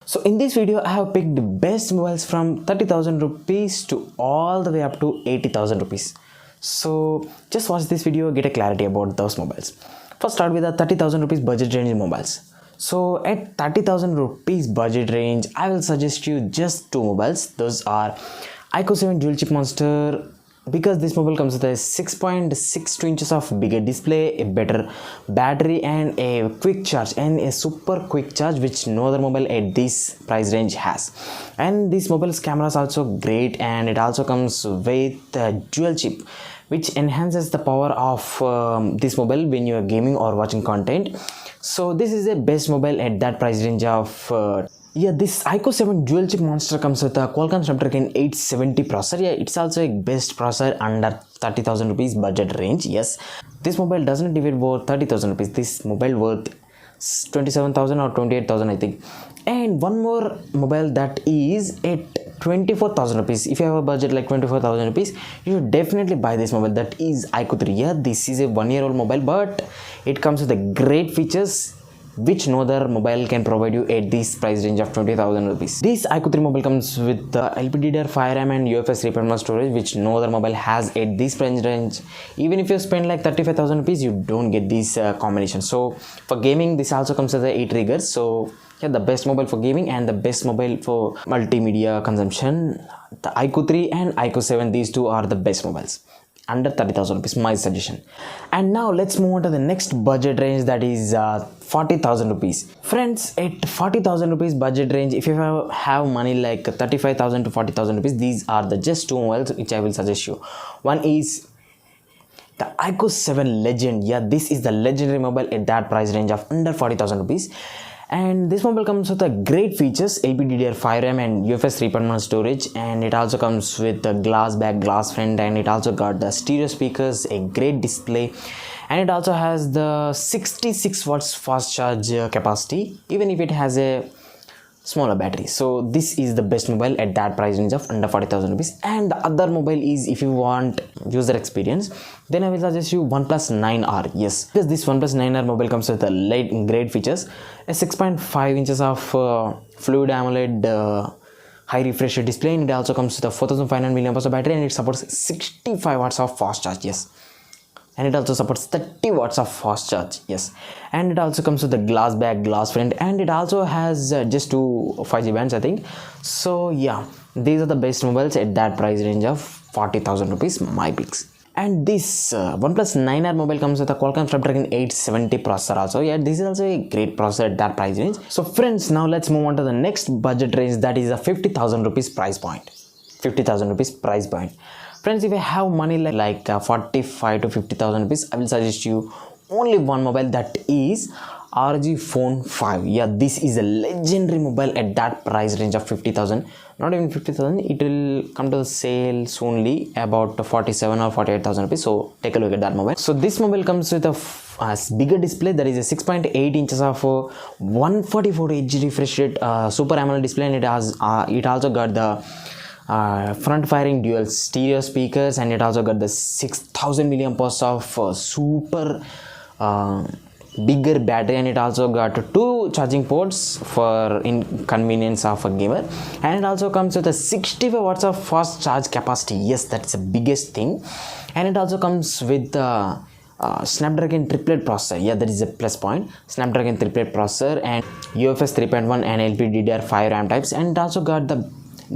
So in this video I have picked the best mobiles from 30,000 rupees to all the way up to 80,000 rupees. So just watch this video, get a clarity about those mobiles. First start with the 30,000 rupees budget range mobiles. So at 30,000 rupees budget range I will suggest you just two mobiles. Those are iQOO 7 dual chip monster, because this mobile comes with a 6.62 inches of bigger display, a better battery and a quick charge, and a super quick charge which no other mobile at this price range has. And this mobile's camera is also great, and it also comes with a dual chip which enhances the power of this mobile when you are gaming or watching content. So this is the best mobile at that price range of this iQOO 7 dual chip monster comes with a Qualcomm Snapdragon 870 processor. It's also a best processor under 30,000 rupees budget range. Yes, this mobile doesn't even worth 30,000 rupees. This mobile worth 27,000 or 28,000 I think. And one more mobile that is at 24,000 rupees. If you have a budget like 24,000 rupees, you should definitely buy this mobile. That is iQOO 3. Yeah, this is a 1-year-old mobile, but it comes with a great features which no other mobile can provide you at this price range of 20,000 rupees. This iQOO 3 mobile comes with LPDDR5 RAM and UFS 3.1 storage, which no other mobile has at this price range. Even if you spend like 35,000 rupees, you don't get this combination. So for gaming, this also comes with the 8 triggers. So yeah, the best mobile for gaming and the best mobile for multimedia consumption. The iQOO 3 and iQOO 7, these two are the best mobiles under 30,000 rupees, my suggestion. And now let's move on to the next budget range, that is 40,000 rupees. Friends, at 40,000 rupees budget range, if you have money like 35,000 to 40,000 rupees, these are the just two mobiles which I will suggest you. One is the iQOO 7 Legend. Yeah, this is the legendary mobile at that price range of under 40,000 rupees. And this mobile comes with a great features, LPDDR5 RAM and UFS 3.1 storage, and it also comes with a glass back, glass front, and it also got the stereo speakers, a great display, and it also has the 66 watts fast charge capacity, even if it has a smaller battery. So this is the best mobile at that price range of under 40,000 rupees. And the other mobile is, if you want user experience, then I will suggest you OnePlus 9R. Yes, because this OnePlus 9R mobile comes with a great features, a 6.5 inches of fluid AMOLED high refresh display, and it also comes with a 4500 mAh of battery, and it supports 65 watts of fast charge. Yes, and it also supports 30 watts of fast charge. Yes, and it also comes with the glass back, glass front, and it also has just two 5G bands I think. So yeah, these are the best mobiles at that price range of 40,000 rupees, my picks. And this OnePlus 9R mobile comes with a Qualcomm Snapdragon 870 processor also. Yeah, this is also a great processor at that price range. So friends, now let's move on to the next budget range, that is a 50,000 rupees price point. 50,000 rupees price point. Friends, if you have money like 45 to 50,000 rupees, I will suggest you only one mobile, that is ROG Phone 5. Yeah, this is a legendary mobile at that price range of 50,000. Not even 50,000, it will come to the sale soonly about 47 or 48,000 rupees. So take a look at that mobile. So this mobile comes with a bigger display, that is a 6.8 inches of 144 Hz refresh rate super AMOLED display, and it also got the front firing dual stereo speakers, and it also got the 6000 mAh of super bigger battery, and it also got two charging ports for inconvenience of a gamer, and it also comes with a 65 watts of fast charge capacity. Yes, that's the biggest thing. And it also comes with the Snapdragon triplet processor. Yeah, that is a plus point. Snapdragon triplet processor and UFS 3.1 and LPDDR5 RAM types, and it also got the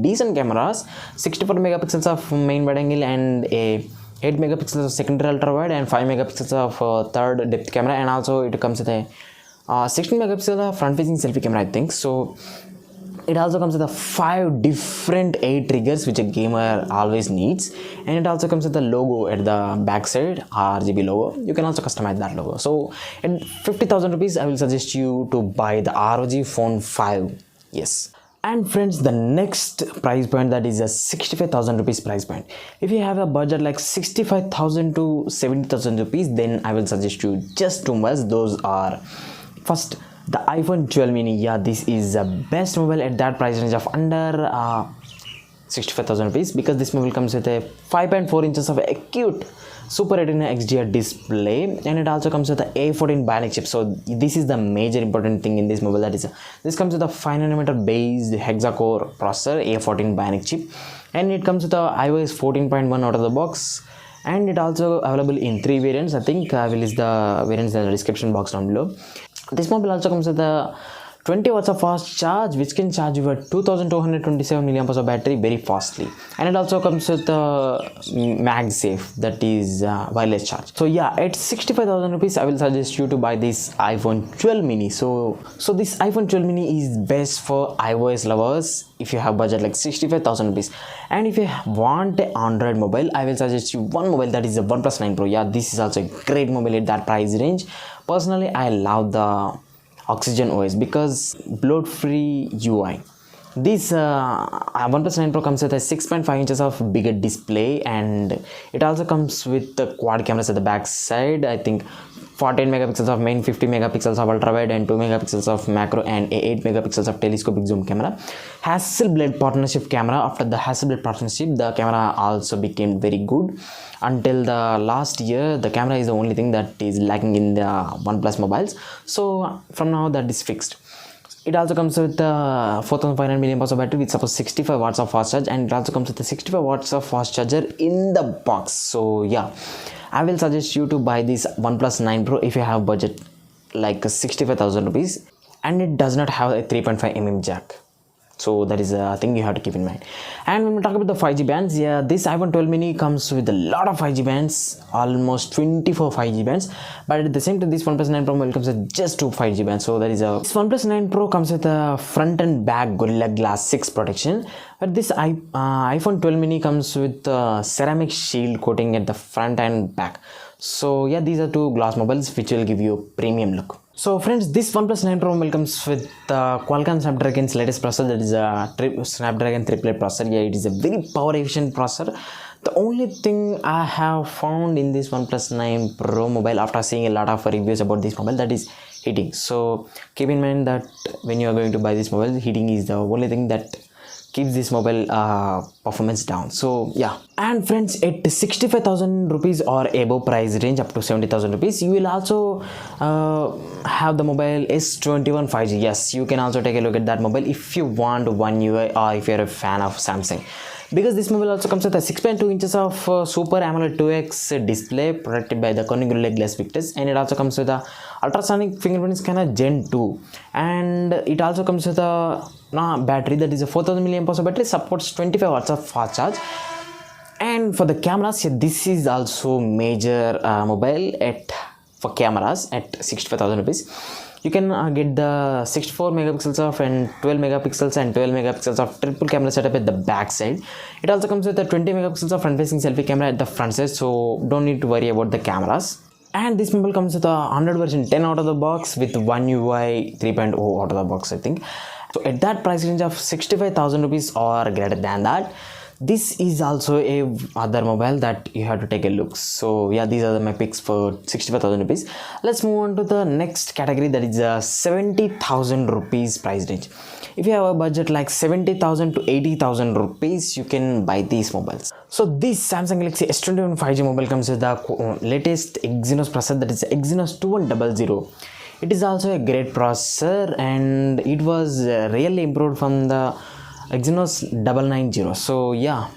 decent cameras, 64 megapixels of main wide angle and a 8 megapixels of secondary ultra wide and 5 megapixels of third depth camera, and also it comes with a 16 megapixel of front facing selfie camera I think. So it also comes with a 5 different 8 triggers which a gamer always needs, and it also comes with the logo at the back side, RGB logo. You can also customize that logo. So at 50,000 rupees, I will suggest you to buy the ROG Phone 5. Yes. And friends, the next price point, that is a 65,000 rupees price point. If you have a budget like 65,000 to 70,000 rupees, then I will suggest you just two mobiles. Those are, first, the iPhone 12 mini. Yeah, this is the best mobile at that price range of under 65,000 rupees, because this mobile comes with a 5.4 inches of acute Super Retina XDR display, and it also comes with the A14 Bionic chip. So this is the major important thing in this mobile, that is this comes with a 5nm based hexa-core processor, A14 Bionic chip, and it comes with a iOS 14.1 out of the box. And it also available in 3 variants. I think I will list the variants in the description box down below. This mobile also comes with a 20 watts of fast charge, which can charge you at 2227 mAh of battery very fastly. And it also comes with MagSafe, that is wireless charge. So yeah, at 65,000 rupees, I will suggest you to buy this iPhone 12 mini. So this iPhone 12 mini is best for iOS lovers if you have budget like 65,000 rupees. And if you want an Android mobile, I will suggest you one mobile, that is the OnePlus 9 Pro. Yeah, this is also a great mobile at that price range. Personally, I love the Oxygen OS because bloat free UI. This OnePlus 9 Pro comes with a 6.5 inches of bigger display, and it also comes with the quad cameras at the back side. I think 48 megapixels of main, 50 megapixels of ultra wide, and 2 megapixels of macro, and 8 megapixels of telescopic zoom camera. Hasselblad partnership camera. After the Hasselblad partnership, the camera also became very good. Until the last year, the camera is the only thing that is lacking in the OnePlus mobiles. So from now, that is fixed. It also comes with 4500 mAh of battery with suppose 65 watts of fast charge, and it also comes with the 65 watts of fast charger in the box. So yeah, I will suggest you to buy this OnePlus 9 Pro if you have budget like 65,000 rupees, and it does not have a 3.5mm jack. So that is a thing you have to keep in mind. And when we talk about the 5G bands, yeah, this iPhone 12 mini comes with a lot of 5G bands, almost 24 5G bands. But at the same time, this OnePlus 9 Pro comes with just 2 5G bands. So that is a... This OnePlus 9 Pro comes with a front and back Gorilla Glass 6 protection. But this iPhone 12 mini comes with a ceramic shield coating at the front and back. So yeah, these are 2 glass mobiles which will give you a premium look. So friends, this OnePlus 9 Pro comes with Qualcomm Snapdragon's latest processor, that is a Snapdragon 888 processor. Yeah, it is a very power efficient processor. The only thing I have found in this OnePlus 9 Pro mobile after seeing a lot of reviews about this mobile, that is heating. So keep in mind that when you are going to buy this mobile, heating is the only thing that keeps this mobile performance down. So yeah, and friends, at 65,000 rupees or above price range up to 70,000 rupees, you will also have the mobile S21 5G. Yes, you can also take a look at that mobile if you want One UI or if you're a fan of Samsung, because this mobile also comes with a 6.2 inches of Super AMOLED 2X display protected by the Corning Gorilla Glass Victus, and it also comes with a ultrasonic fingerprint scanner Gen 2, and it also comes with a battery, that is a 4000 mAh of battery, supports 25 watts of fast charge. And for the cameras, this is also major mobile for cameras at 65,000 rupees. You can get the 64 megapixels of and 12 megapixels and 12 megapixels of triple camera setup at the back side. It also comes with a 20 megapixels of front facing selfie camera at the front side, so don't need to worry about the cameras. And this mobile comes with a Android version 10 out of the box with One UI 3.0 out of the box, I think. So at that price range of 65,000 rupees or greater than that, this is also a other mobile that you have to take a look. So yeah, these are my picks for 65,000 rupees. Let's move on to the next category, that is 70,000 rupees price range. If you have a budget like 70,000 to 80,000 rupees, you can buy these mobiles. So this Samsung Galaxy S21 5G mobile comes with the latest Exynos processor, that is Exynos 2100. It is also a great processor, and it was really improved from the Exynos 990. So yeah,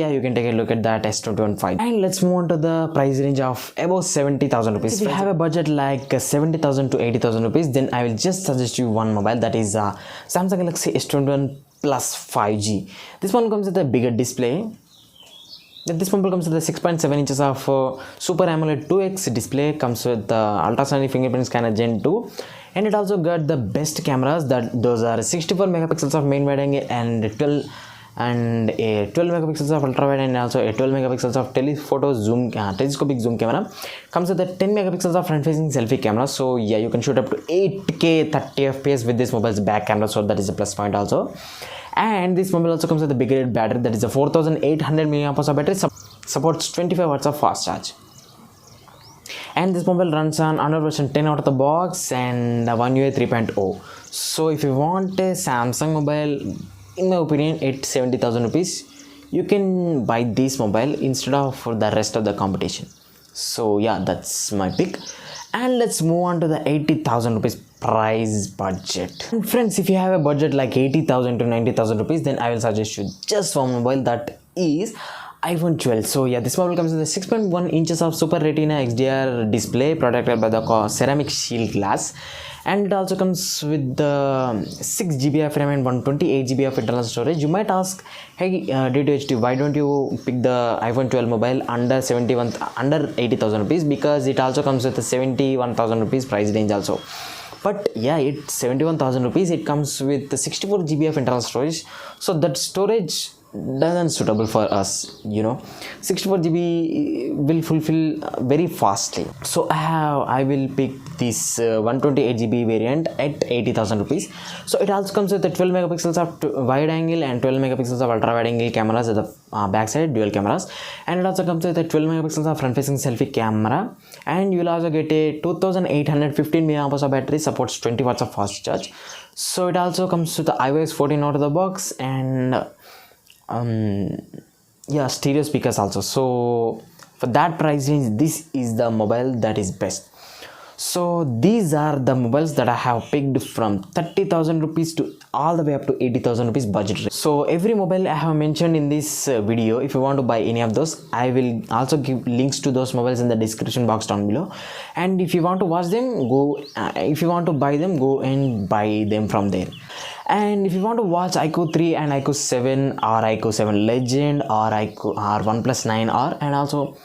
you can take a look at that S21 5G. And let's move on to the price range of above 70,000 rupees. If you have a budget like 70,000 to 80,000 rupees, then I will just suggest you one mobile, that is Samsung Galaxy S21 Plus 5G. This one comes with a bigger display. This mobile comes with a 6.7 inches of Super AMOLED 2X display, comes with the ultrasonic fingerprint scanner Gen 2, and it also got the best cameras, that those are 64 megapixels of main wide angle and a 12 megapixels of ultra wide, and also a 12 megapixels of telescopic zoom camera. Comes with a 10 megapixels of front facing selfie camera. So yeah, you can shoot up to 8K 30 FPS with this mobile's back camera, so that is a plus point also. And this mobile also comes with a bigger battery, that is a 4800 mAh of battery, supports 25 watts of fast charge. And this mobile runs on Android version 10 out of the box and One UI 3.0. So if you want a Samsung mobile, in my opinion, at 70,000 rupees, you can buy this mobile instead of the rest of the competition. So yeah, that's my pick. And let's move on to the 80,000 rupees price budget. And friends, if you have a budget like 80,000 to 90,000 rupees, then I will suggest you just one mobile, that is iPhone 12. So yeah, this mobile comes with a 6.1 inches of Super Retina XDR display protected by the ceramic shield glass, and it also comes with the 6 GB of RAM and 128 GB of internal storage. You might ask, hey D2HD, why don't you pick the iPhone 12 mobile under 80,000 rupees? Because it also comes with a 71,000 rupees price range also. But yeah, it's 71,000 rupees. It comes with the 64 GB of internal storage, so that storage doesn't suitable for us, 64 GB will fulfill very fastly. So I will pick this 128 GB variant at 80,000 rupees. So it also comes with the 12 megapixels of wide angle and 12 megapixels of ultra wide angle cameras at the back side, dual cameras, and it also comes with the 12 megapixels of front facing selfie camera, and you will also get a 2815 mAh of battery, supports 20 watts of fast charge. So it also comes with the iOS 14 out of the box, and yeah, stereo speakers also. So for that price range, this is the mobile that is best. So these are the mobiles that I have picked from 30,000 rupees to all the way up to 80,000 rupees budget range. So every mobile I have mentioned in this video, if you want to buy any of those, I will also give links to those mobiles in the description box down below. And if you want to watch them, if you want to buy them, go and buy them from there. And if you want to watch iQOO 3 and iQOO 7 or iQOO 7 Legend or OnePlus 9R, and also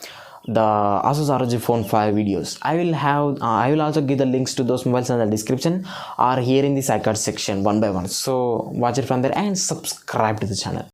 the Asus ROG Phone 5 videos, I will also give the links to those mobiles in the description or here in this iCard section one by one. So watch it from there and subscribe to the channel.